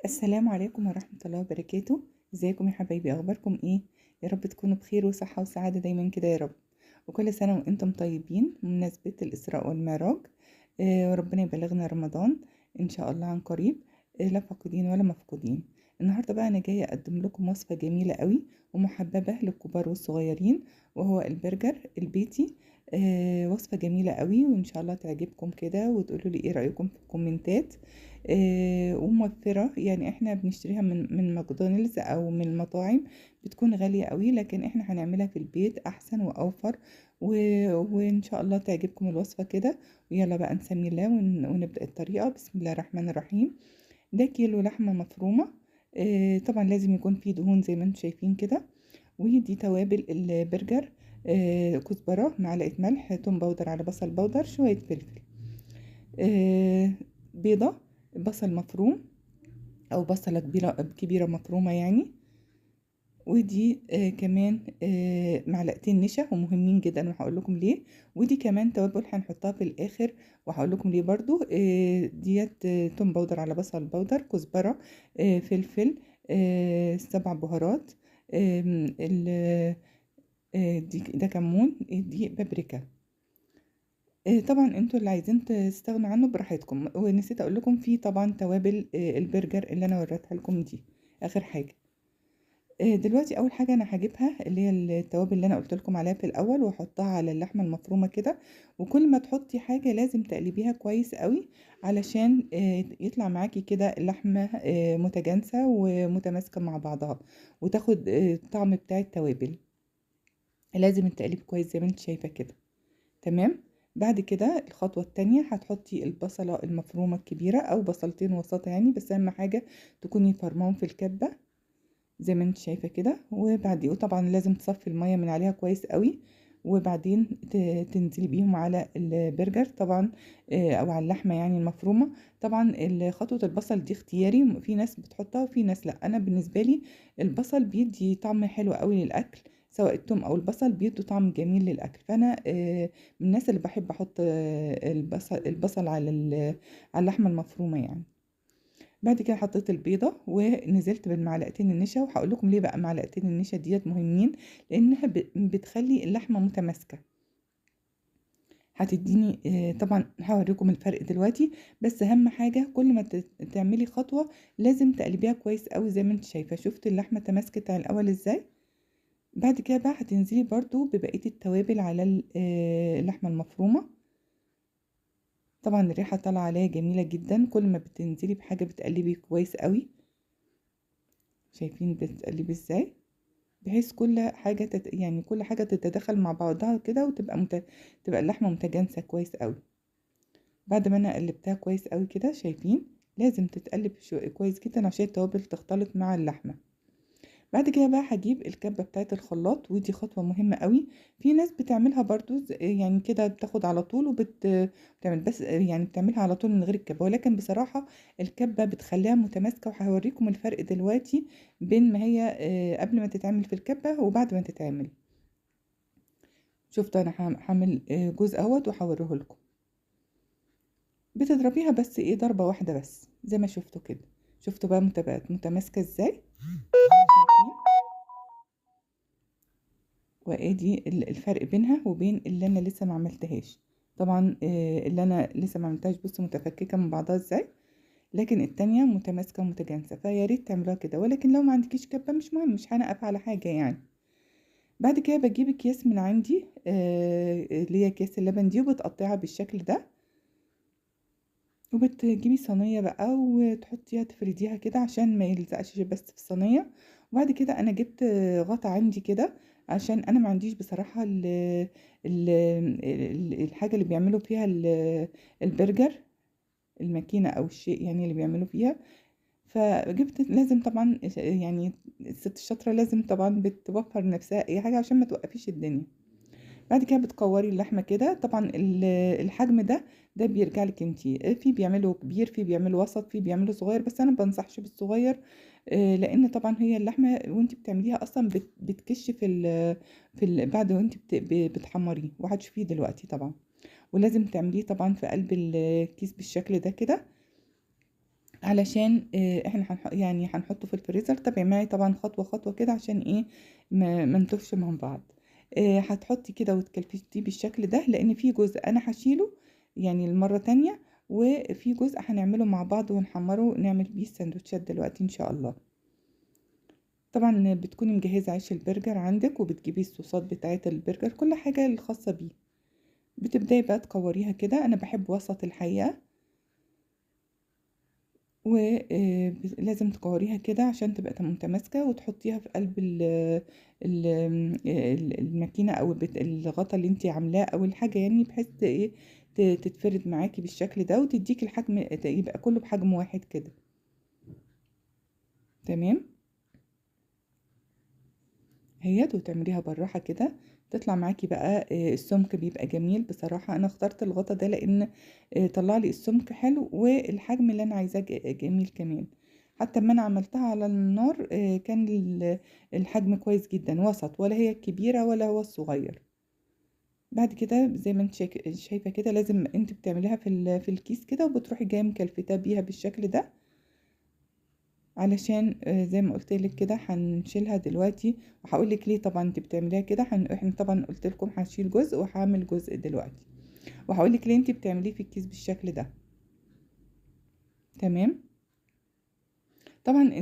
السلام عليكم ورحمة الله وبركاته. ازيكم يا حبايبي؟ اخباركم ايه؟ يا رب تكونوا بخير وصحة وسعادة دايما كده يا رب. وكل سنة وانتم طيبين بمناسبة الإسراء والمعراج. وربنا يبلغنا رمضان ان شاء الله عن قريب. لا فاقدين ولا مفقودين. النهاردة بقى انا جاية اقدم لكم وصفة جميلة قوي ومحببة للكبار والصغيرين، وهو البرجر البيتي. وصفة جميلة قوي وان شاء الله تعجبكم كده وتقولوا لي ايه رأيكم في الكومنتات. وموفرة، يعني احنا بنشتريها من ماكدونالدز او من المطاعم، بتكون غالية قوي، لكن احنا هنعملها في البيت احسن واوفر. وان شاء الله تعجبكم الوصفة كده. ويلا بقى نسمي الله ونبدأ الطريقة. بسم الله الرحمن الرحيم. ده كيلو لحمة مفرومة. طبعا لازم يكون فيه دهون زي ما انتم شايفين كده. ودي توابل البرجر: كزبرة، معلقة ملح، توم باودر على بصل باودر، شوية فلفل، بيضة، بصل مفروم او بصلة كبيرة مفرومة يعني. ودي كمان معلقتين نشا ومهمين جدا وهقول لكم ليه. ودي كمان توابل هنحطها في الاخر وهقول لكم ليه برضو. ديت توم باودر على بصل باودر، كزبرة، فلفل، 7 بهارات، دي ده كمون، دي بابريكا. طبعا انتوا اللي عايزين تستغنوا عنه براحتكم. ونسيت اقول لكم في طبعا توابل البرجر اللي انا وريتها لكم دي اخر حاجه. دلوقتي اول حاجه انا هجيبها اللي هي التوابل اللي انا قلت لكم عليها في الاول واحطها على اللحمه المفرومه كده. وكل ما تحطي حاجه لازم تقلبيها كويس قوي علشان يطلع معاكي كده اللحمه متجانسه ومتماسكه مع بعضها، وتاخد الطعم بتاع التوابل. لازم التقليب كويس زي ما انت شايفه كده. تمام. بعد كده الخطوة التانية هتحطي البصلة المفرومة الكبيرة او بصلتين وسط يعني، بس اهم حاجة تكوني فرماهم في الكبة زي ما انت شايفة كده. وطبعا لازم تصفي المية من عليها كويس قوي. وبعدين تنزلي بيهم على البرجر طبعا، او على اللحمة يعني المفرومة. طبعا خطوة البصل دي اختياري، في ناس بتحطها وفي ناس لا. انا بالنسبة لي البصل بيدي طعم حلو قوي للاكل، سواء التوم او البصل بيدوا طعم جميل للاكل. فانا من الناس اللي بحب احط البصل على اللحمة المفرومة يعني. بعد كده حطيت البيضة ونزلت بالمعلقتين النشا، وهقول لكم ليه بقى معلقتين النشا ديت مهمين. لانها بتخلي اللحمة متماسكة، هتديني طبعا هوريكم الفرق دلوقتي. بس اهم حاجة كل ما تعملي خطوة لازم تقلبيها كويس قوي زي ما انت شايفة. شفت اللحمة تماسكت على الاول ازاي؟ بعد كده بقى هتنزلي برضو ببقية التوابل على اللحمة المفرومة. طبعا الريحة طالعة عليها جميلة جدا كل ما بتنزلي بحاجة بتقلبي كويس قوي. شايفين بتقلبي ازاي؟ بحيث كل حاجة يعني كل حاجة تتداخل مع بعضها كده وتبقى تبقى اللحمة متجانسة كويس قوي. بعد ما انا قلبتها كويس قوي كده، شايفين لازم تتقلب كويس جدا عشان التوابل تختلط مع اللحمة. بعد كده بقى هجيب الكبة بتاعت الخلاط، ودي خطوة مهمة قوي. في ناس بتعملها برضو يعني كده بتاخد على طول بتعمل، بس يعني بتعملها على طول من غير الكبة. ولكن بصراحة الكبة بتخليها متماسكة، وهوريكم الفرق دلوقتي بين ما هي قبل ما تتعمل في الكبة وبعد ما تتعمل. شفتوا انا هعمل جزء اهوت وهوريه لكم. بتضربيها بس ايه ضربة واحدة بس زي ما شفتوا كده. شفتوا بقى متماسكة ازاي؟ شايفين؟ وادي الفرق بينها وبين اللي انا لسه ما عملتهاش. طبعا اللي انا لسه ما عملتهاش بصوا متفككه من بعضها ازاي، لكن التانية متماسكه ومتجانسه. فيا ريت تعملوها كده، ولكن لو ما عندكيش كبه مش مهم، مش هنقف على حاجه يعني. بعد كده بجيب اكياس من عندي اللي هي اكياس اللبن دي، وبتقطعها بالشكل ده. وبتجيبي صينيه بقى وتحطيها تفرديها كده عشان ما يلزقش بس في الصينيه. وبعد كده انا جبت غطا عندي كده، عشان انا ما عنديش بصراحه الحاجه اللي بيعملوا فيها البرجر، الماكينه او الشيء يعني اللي بيعملوا فيها. فجبت لازم طبعا يعني الست الشاطره لازم طبعا بتوفر نفسها اي حاجه عشان ما توقفيش الدنيا. بعد كده بتكوري اللحمه كده. طبعا الحجم ده بيرجع لك انتي، في بيعملوا كبير، في بيعملوا وسط، في بيعملوا صغير، بس انا بنصحش بالصغير. لان طبعا هي اللحمه وانتي بتعمليها اصلا بتكش بعد وانتي بتحمريه، وهتشوفيه دلوقتي طبعا. ولازم تعمليه طبعا في قلب الكيس بالشكل ده كده. علشان احنا يعني هنحطه في الفريزر. تابعي معي طبعا خطوة خطوة كده عشان ايه ما نتوهش من بعض. هتحطي كده وتكلفتيه بالشكل ده، لان في جزء انا هشيله يعني المرة تانية، وفي جزء هنعمله مع بعض ونحمره نعمل بيه السندوتشات دلوقتي ان شاء الله. طبعا بتكوني مجهزة عيش البرجر عندك، وبتجيبي الصوصات بتاعة البرجر، كل حاجة الخاصة بيه. بتبدأي بقى تكوريها كده، انا بحب وسط الحقيقة، ولازم تكوريها كده عشان تبقى متماسكة، وتحطيها في قلب ال الماكينة او الغطا اللي انتي عاملاه او الحاجة، يعني بحيث ايه تتفرد معاكي بالشكل ده، وتديكي الحجم يبقى كله بحجم واحد كده. تمام هيت، وتعمليها بالراحة كده تطلع معاكي بقى. السمك بيبقى جميل بصراحة، انا اخترت الغطا ده لان طلع لي السمك حلو، والحجم اللي انا عايزاه جميل كمان. حتى لما انا عملتها على النار كان الحجم كويس جدا، وسط، ولا هي الكبيرة ولا هو الصغير. بعد كده زي ما انت شايفة كده، لازم انت بتعمليها في الكيس كده، وبتروحي جاية مكلفتها بيها بالشكل ده، علشان زي ما قلت لك كده هنشيلها دلوقتي. وهقول لك ليه طبعا انت بتعمليها كده. احنا طبعا قلت لكم هشيل جزء وهعمل جزء دلوقتي، وهقول لك ليه انت بتعمليه في الكيس بالشكل ده. تمام. طبعا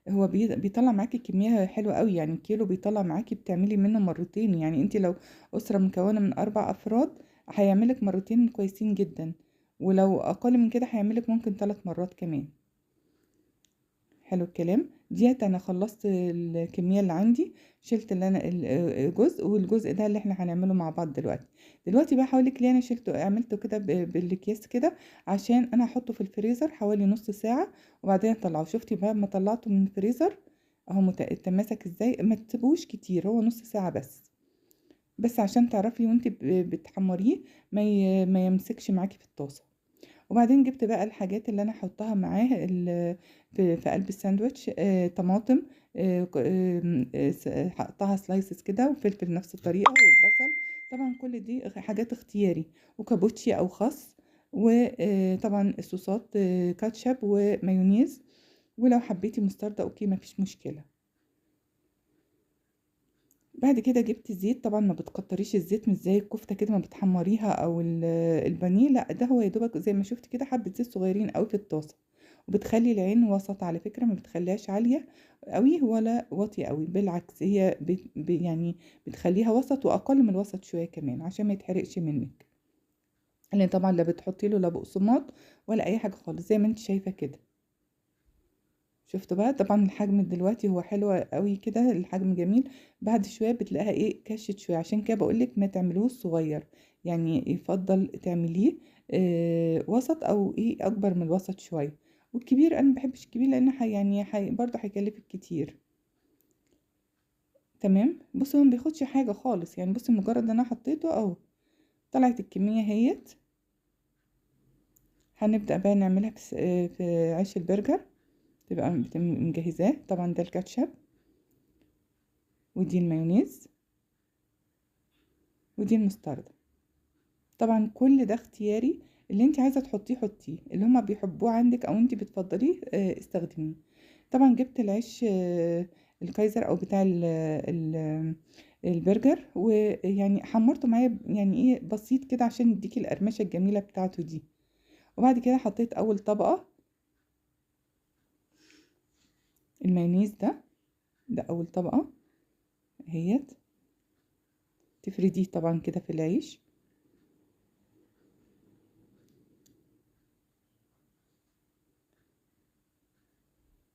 هو بيطلع معاكي كمية حلوة قوي، يعني كيلو بيطلع معاكي بتعملي منه مرتين. يعني انت لو أسرة مكونة من 4 أفراد هيعملك مرتين كويسين جدا، ولو أقل من كده هيعملك ممكن 3 مرات كمان. حلو الكلام. ديت انا خلصت الكميه اللي عندي، شلت اللي انا الجزء، والجزء ده اللي احنا هنعمله مع بعض دلوقتي. دلوقتي بقى هقولك ليه انا شلته عملته كده بالاكياس كده، عشان انا هحطه في الفريزر حوالي نص ساعه، وبعدين اطلعه. شفتي بقى ما طلعته من الفريزر اهو اتماسك ازاي. ما تسيبوش كتير، هو نص ساعه بس عشان تعرفي وانت بتحمريه ما يمسكش معاكي في الطاسه. وبعدين جبت بقى الحاجات اللي انا احطها معاه في قلب الساندوتش. طماطم، هقطعها سلايسز كده، وفلفل نفس الطريقة، والبصل. طبعا كل دي حاجات اختياري، وكابوتشي او خس. وطبعا الصوصات كاتشب ومايونيز، ولو حبيتي مستردة اوكي مفيش مشكلة. بعد كده جبت زيت. طبعا ما بتكتريش الزيت، مش زي الكفته كده ما بتحمريها او البانيه، لا ده هو يا دوبك زي ما شفت كده حبه زيت صغيرين قوي في الطاسه. وبتخلي العين وسط على فكره، ما بتخليهاش عاليه قوي ولا واطيه قوي، بالعكس هي يعني بتخليها وسط، واقل من الوسط شويه كمان عشان ما يتحرقش منك. لان طبعا لا بتحطي له لا بقسماط ولا اي حاجه خالص، زي ما انت شايفه كده. شفتوا بقى طبعا الحجم دلوقتي هو حلو قوي كده، الحجم جميل. بعد شويه بتلاقيها ايه كشت شويه، عشان كده بقولك ما تعملوش صغير، يعني يفضل تعمليه وسط، او ايه اكبر من الوسط شويه. والكبير انا ما بحبش الكبير، لان يعني برضه هيكلفك كتير. تمام. بصوا هو ما بياخدش حاجه خالص، يعني بصي مجرد ان انا حطيته اهو طلعت الكميه اهيت. هنبدا بقى نعملها في عيش البرجر. تبقى مجهزاه. طبعا ده الكاتشب، ودي المايونيز، ودي المستردة. طبعا كل ده اختياري، اللي انت عايزه تحطيه حطيه، اللي هما بيحبوه عندك او انت بتفضليه استخدميه. طبعا جبت العيش الكايزر او بتاع البرجر، ويعني حمرته معايا يعني ايه بسيط كده عشان يديكي القرمشه الجميله بتاعته دي. وبعد كده حطيت اول طبقه المايونيز ده اول طبقه اهيت. تفرديه طبعا كده في العيش.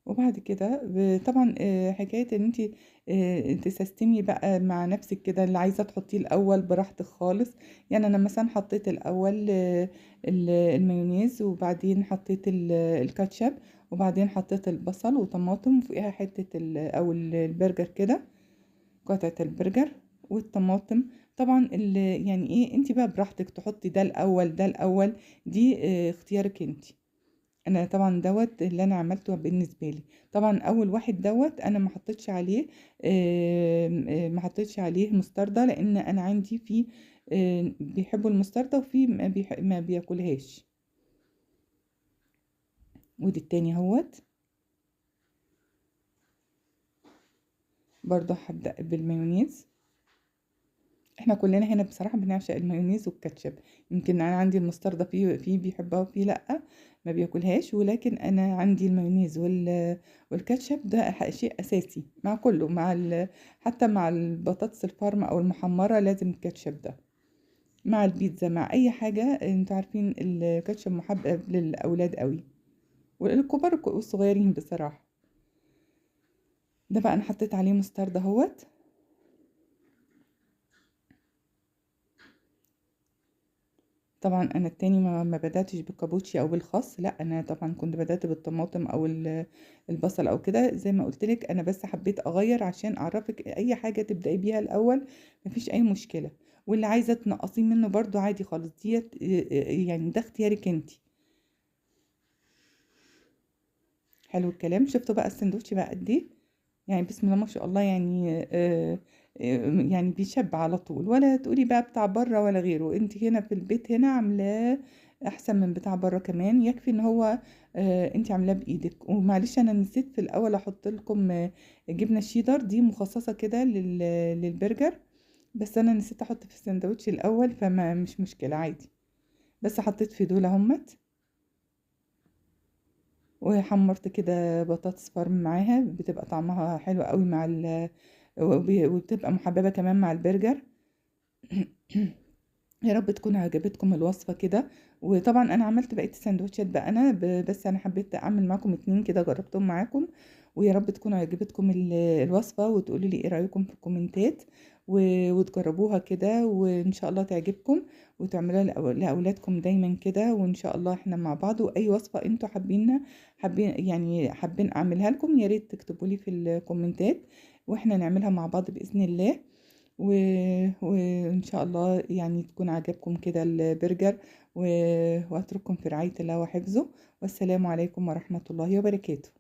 وبعد كده طبعا حكاية ان انتي تسستمي بقى مع نفسك كده، اللي عايزة تحطيه الاول براحتك خالص. يعني انا مثلا حطيت الاول المايونيز، وبعدين حطيت الكاتشب، وبعدين حطيت البصل وطماطم فوقها حتة او البرجر كده، قطعة البرجر والطماطم. طبعا يعني ايه انتي بقى براحتك تحطي ده الاول ده الاول، دي اختيارك انتي. انا طبعا اللي انا عملته بالنسبه لي. طبعا اول واحد انا ما حطيتش عليه ما حطيتش عليه مستردة، لان انا عندي في بيحبوا المستردة، وفي ما بياكلهاش. ودي التاني اهوت. برضو هبدأ بالمايونيز. احنا كلنا هنا بصراحة بنعشق المايونيز والكاتشب. يمكن انا عندي المستردة فيه بيحبها وفيه لأ، ما بياكلهاش، ولكن انا عندي المايونيز والكاتشب ده شيء اساسي مع كله، حتى مع البطاطس الفارمة او المحمرة لازم الكاتشب ده، مع البيتزا، مع اي حاجة. انتوا عارفين الكاتشب محبب للاولاد قوي، والكبار والصغيرين بصراحة. ده بقى انا حطيت عليه مستردة اهوت. طبعا انا التاني ما بداتش بالكابوتشي او بالخس، لا انا طبعا كنت بدات بالطماطم او البصل او كده زي ما قلت لك. انا بس حبيت اغير عشان اعرفك اي حاجه تبداي بيها الاول مفيش اي مشكله، واللي عايزه تنقصيه منه برضو عادي خالص، ديت يعني ده اختيارك انتي. حلو الكلام. شفتوا بقى السندوتش بقى قد ايه؟ يعني بسم الله ما شاء الله، يعني يعني بيشبع على طول، ولا تقولي بقى بتاع بره ولا غيره. انت هنا في البيت هنا عاملاه احسن من بتاع بره كمان. يكفي ان هو انت عاملاه بايدك. ومعلش انا نسيت في الاول احط لكم جبنه الشيدر دي مخصصه كده للبرجر، بس انا نسيت احط في السندوتش الاول، فما مش مشكله عادي، بس حطيت في دول اهمت. وحمرت كده بطاطس فارم معاها، بتبقى طعمها حلو قوي مع وبتبقى محببة كمان مع البرجر. يا رب تكون عجبتكم الوصفة كده. وطبعا انا عملت بقية السندوتشات بقى انا بس انا حبيت اعمل معاكم اتنين كده جربتهم معاكم. ويا رب تكون عجبتكم الوصفة، وتقولوا لي ايه رأيكم في الكومنتات، وتجربوها كده وان شاء الله تعجبكم، وتعملوها لاولادكم دايما كده. وان شاء الله احنا مع بعض، واي وصفة انتوا حابين اعملها لكم، يا ريت تكتبوا لي في الكومنتات، واحنا نعملها مع بعض بإذن الله. و... وإن شاء الله يعني تكون عجبكم كده البرجر. وأترككم في رعاية الله وحفظه، والسلام عليكم ورحمة الله وبركاته.